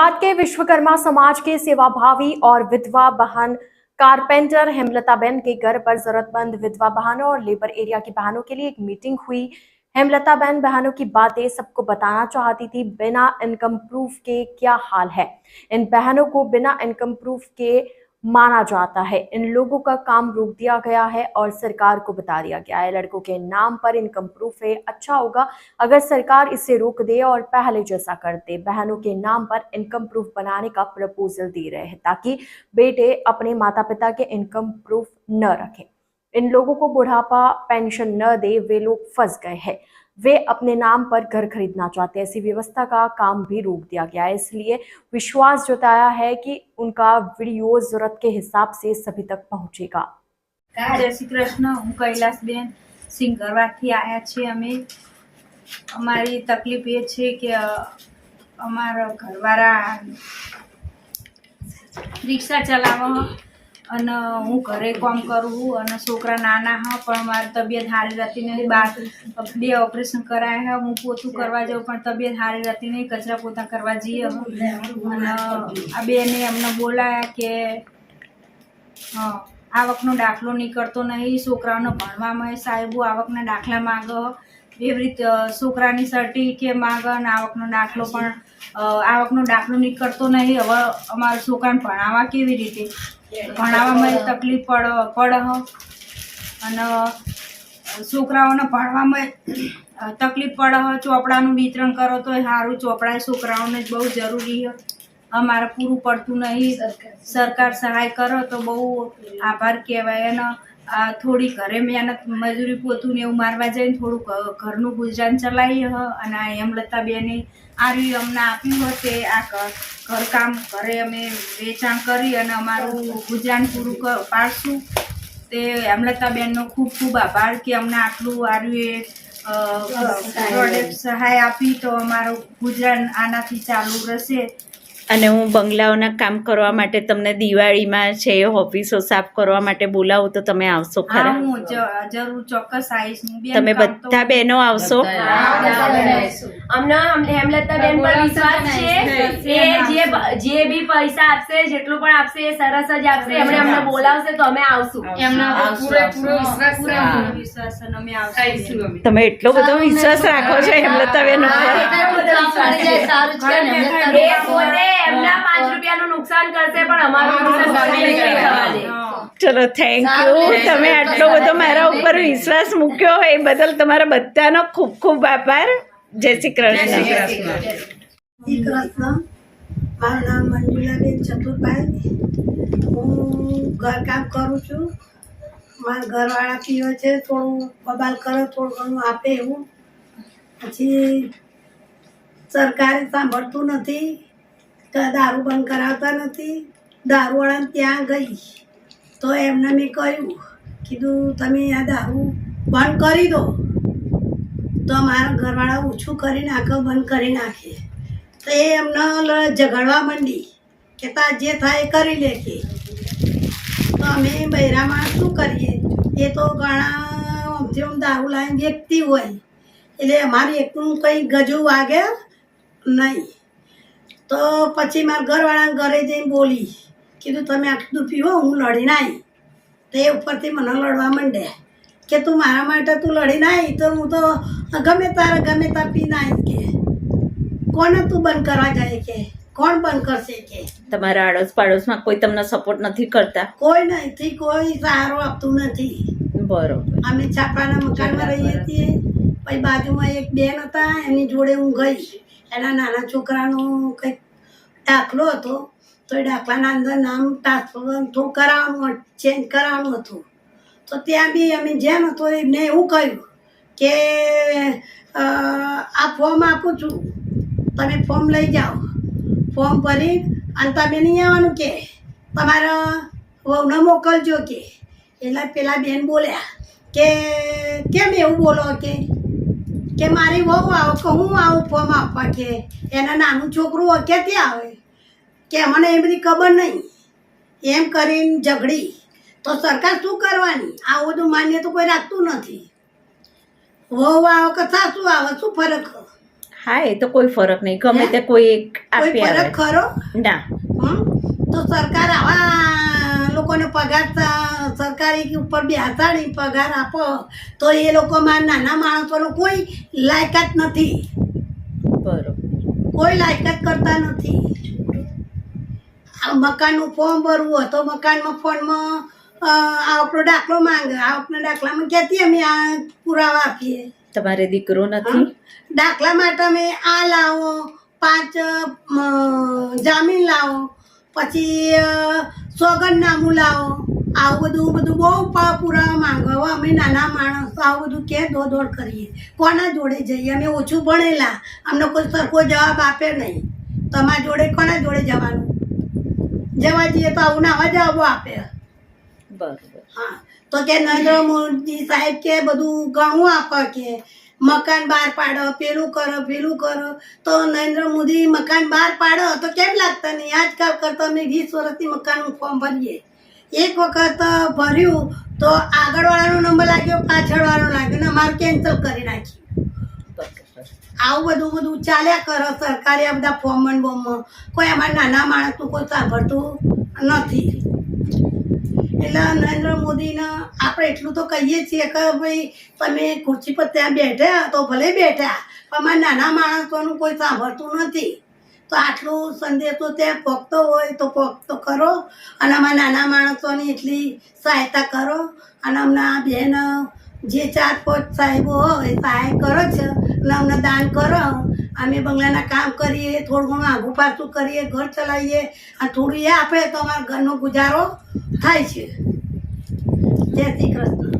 धनबाद के विश्वकर्मा समाज के सेवाभावी और विधवा बहन कारपेंटर हेमलताबेन के घर पर जरूरतमंद विधवा बहनों और लेबर एरिया की बहनों के लिए एक मीटिंग हुई। हेमलताबेन बहनों की बातें सबको बताना चाहती थी। बिना इनकम प्रूफ के क्या हाल है, इन बहनों को बिना इनकम प्रूफ के माना जाता है। इन लोगों का काम रोक दिया गया है और सरकार को बता दिया गया है लड़कों के नाम पर इनकम प्रूफ है। अच्छा होगा अगर सरकार इसे रोक दे और पहले जैसा कर दे। बहनों के नाम पर इनकम प्रूफ बनाने का प्रपोजल दे रहे हैं ताकि बेटे अपने माता पिता के इनकम प्रूफ न रखें। इन लोगों को बुढ़ापा पेंशन न दे, वे लोग फंस गए हैं। वे अपने नाम पर घर खरीदना चाहते हैं। ऐसी व्यवस्था का काम भी रोक दिया गया है, इसलिए विश्वास जताया है कि उनका वीडियो जरूरत के हिसाब से सभी तक पहुंचेगा। जय श्री कृष्ण। हूँ कैलासबेन सिंगरवाથી आया छे। अमे अमारी तकलीफ ये छे कि अमारा घरवाळा रिक्शा चलावे अने हूँ घरे काम करूँ अने छोकरा नाना है पण मारी तबियत हारी रहती नहीं। बार बे ऑपरेशन कराया है। हूँ पोतुं करवा जाऊँ पण तबियत हारी रहती नहीं। कचरा पोता करवा जईए अने आ बेने अमने बोलाया कि हाँ आवकनो दाखलो નીકળતો નહીં, છોકરાઓને ભણવામાં સાહેબો આવકના દાખલા માગે, એવી રીતે છોકરાની સર્ટિફિકેટ માગે અને આવકનો દાખલો પણ આવકનો દાખલો નીકળતો નહીં। હવે અમારા છોકરાને ભણાવવા કેવી રીતે? ભણાવવામાં તકલીફ પડે અને છોકરાઓને ભણવામાં તકલીફ પડે। ચોપડાનું વિતરણ કરો તો સારું, ચોપડા છોકરાઓને બહુ જરૂરી છે। અમારે પૂરું પડતું નહીં। સરકાર સહાય કરો તો બહુ આભાર કહેવાય। અને થોડી ઘરે મહેનત મજૂરી પોતું ને એવું મારવા જઈને થોડું ઘરનું ગુજરાન ચલાવીએ અને આ હેમલતાબેને આ રહ્યું અમને આપ્યું હોય તે આ ઘરકામ ઘરે અમે વેચાણ કરી અને અમારું ગુજરાન પૂરું પાડશું। તે હેમલતાબેનનો ખૂબ ખૂબ આભાર કે અમને આટલું આ પ્રોડક્ટ સહાય આપી તો અમારું ગુજરાન આનાથી ચાલુ રહેશે। અને હું બંગલાઓના કામ કરવા માટે તમને દિવાળીમાં છે ઓફિસો સાફ કરવા માટે બોલાવું તો તમે આવશો ખરા? હું જરૂર ચોક્કસ આવીશ। તમે બધા બહેનો આવશો? અમને હેમલતાબેન પર વિશ્વાસ છે કે જે બી પૈસા આપશે, જેટલું પણ આપશે એ સરસ જ આપશે। એમણે અમને બોલાવશે તો અમે આવશું। તમે એટલો બધો વિશ્વાસ રાખો છો હેમલતાબેન ઉપર? એમના 5 રૂપિયાનું નુકસાન કરશે પણ અમારું નુકસાન નહીં થવા દે। ચલો થેન્ક યુ। તમે આટલો બધો મારા ઉપર વિશ્વાસ મૂક્યો એ બદલ તમારા બધાનો ખૂબ ખૂબ આભાર। જય શ્રી કૃષ્ણ। શ્રી કૃષ્ણ। મારું નામ મંજુલાબેન ચતુરભાઈ। હું ઘરકામ કરું છું। મારા ઘરવાળા પીવે છે, થોડું બબાલ કરે, થોડું ઘણું આપે એવું। પછી સરકારે સાંભળતું નથી, દારૂ બંધ કરાવતા નથી। દારૂવાળાને ત્યાં ગઈ તો એમને મેં કીધું તમે આ દારૂ બંધ કરી દો તો મારા ઘરવાળા ઓછું કરી નાખે, બંધ કરી નાખે। તો એ એમને ઝઘડવા માંડી કે તાર જે થાય એ કરી લે કે। તો અમે બૈરામાં શું કરીએ? એ તો ઘણા આમથી આમ દારૂ લાવીને વેચતી હોય એટલે અમારે એકનું કંઈ ગજુ વાગે નહીં। તો પછી મારા ઘરવાળાને ઘરે જઈને બોલી, કીધું તમે આટલું પીવો, હું લડીને આવી। તો એ ઉપરથી મને લડવા માંડ્યા કે તું મારા માટે તું લડીને આવી તો હું તો ગમે તાર પીને આવી કે કોને તું બંધ કરવા જાય કે કોણ બંધ કરશે કે? તમારા આડોશ પાડોશમાં કોઈ તમને સપોર્ટ નથી કરતા? કોઈ નથી, કોઈ સહારો આપતું નથી। બરોબર। અમે છાપરાના મકાનમાં રહીએ છીએ। પછી બાજુમાં એક બેન હતા, એમની જોડે હું ગઈ। એના નાના છોકરાનો કંઈક દાખલો હતો તો એ દાખલાના અંદર નામ ટ્રાન્સફર થોડું કરાવવાનું, ચેન્જ કરાવવાનું હતું। તો ત્યાં બી અમે જેમ હતો એમને એવું કહ્યું કે આ ફોર્મ આપું છું, તમે ફોર્મ લઈ જાઓ। ફોર્મ ભરી અને તમે નહીં આવવાનું કે તમારા વહુને મોકલજો કે। એટલે પેલા બેન બોલ્યા કે કેમ એવું બોલો કે મારી વહુ આવો કે હું આવું ફોર્મ આપવા કે એના નાનું છોકરું ક્યાંથી આવે કે મને એ બધી ખબર નહીં। એમ કરીને ઝઘડી તો સરકાર શું કરવાની? આવું બધું માન્ય તો કોઈ રાખતું નથી। વહુ આવો કે સાસુ આવે, શું ફરક? હા એ તો કોઈ ફરક નહીં, ગમે તે કોઈ એક કોઈ આપી ફરક આવે. ખરો? ના, તો સરકાર આવા લોકોને પગાર સરકારી ઉપર બેસાડી પગાર આપો તો એ લોકોમાં નાના માણસોનો કોઈ લાયકાત નથી, બરોબર. કોઈ લાયકાત કરતા નથી. આ મકાનનું ફોર્મ ભરવું હોય તો મકાનમાં ફોર્મમાં આપણો દાખલો માંગે, આપણા દાખલામાં ક્યાંથી અમે આ પુરાવા આપીએ? તમારે દીકરો નથી? દાખલા માટે અમે આ લાવો, 5 જામીન લાવો, પછી સોગંદનામું લાવો, આવું બધું બહુ પુરાવા માંગો. હવે અમે નાના માણસ આવું બધું ક્યાં દોડ કરીએ? કોના જોડે જઈએ? અમે ઓછું ભણેલા, અમને કોઈ સરખો જવાબ આપે નહીં. તમારા જોડે કોના જોડે જવાનું? જવા જઈએ તો આવું આવા જવાબો આપે. બરોબર. હા, તો કે નરેન્દ્ર મોદી સાહેબ કે બધું ઘણું આપે, કે મકાન બહાર પાડો, પેલું કરો પેલું કરો. તો નરેન્દ્ર મોદી મકાન બહાર પાડો તો કેમ લાગતા નહીં? આજકાલ કરતા અમે 20 વર્ષથી મકાનનું ફોર્મ ભરીએ. એક વખત ભર્યું તો આગળવાળાનો નંબર લાગ્યો, પાછળવાળો લાગ્યો ને અમારું કેન્સલ કરી નાખ્યું. આવું બધું ચાલ્યા કરો સરકારે આ બધા ફોર્મ બોર્મમાં. કોઈ અમારા નાના માણસનું કોઈ સાંભળતું નથી. એટલે નરેન્દ્ર મોદીને આપણે એટલું તો કહીએ છીએ કે ભાઈ તમે ખુરશી પર ત્યાં બેઠા તો ભલે બેઠા, પણ અમારા નાના માણસોનું કોઈ સાંભળતું નથી. તો આટલું સંદેશો ત્યાં પહોંચતો હોય તો પહોંચતો કરો, અને અમારા નાના માણસોની એટલી સહાયતા કરો. અને અમના બેન જે 4-5 સાહેબો હોય સહાય કરો છે, અને અમને દાન કરો. અમે બંગલાના કામ કરીએ, થોડું ઘણું આઘું પાછું કરીએ, ઘર ચલાવીએ, અને થોડું એ આપે તો અમારા ઘરનો ગુજારો થાય છે. જય શ્રી કૃષ્ણ.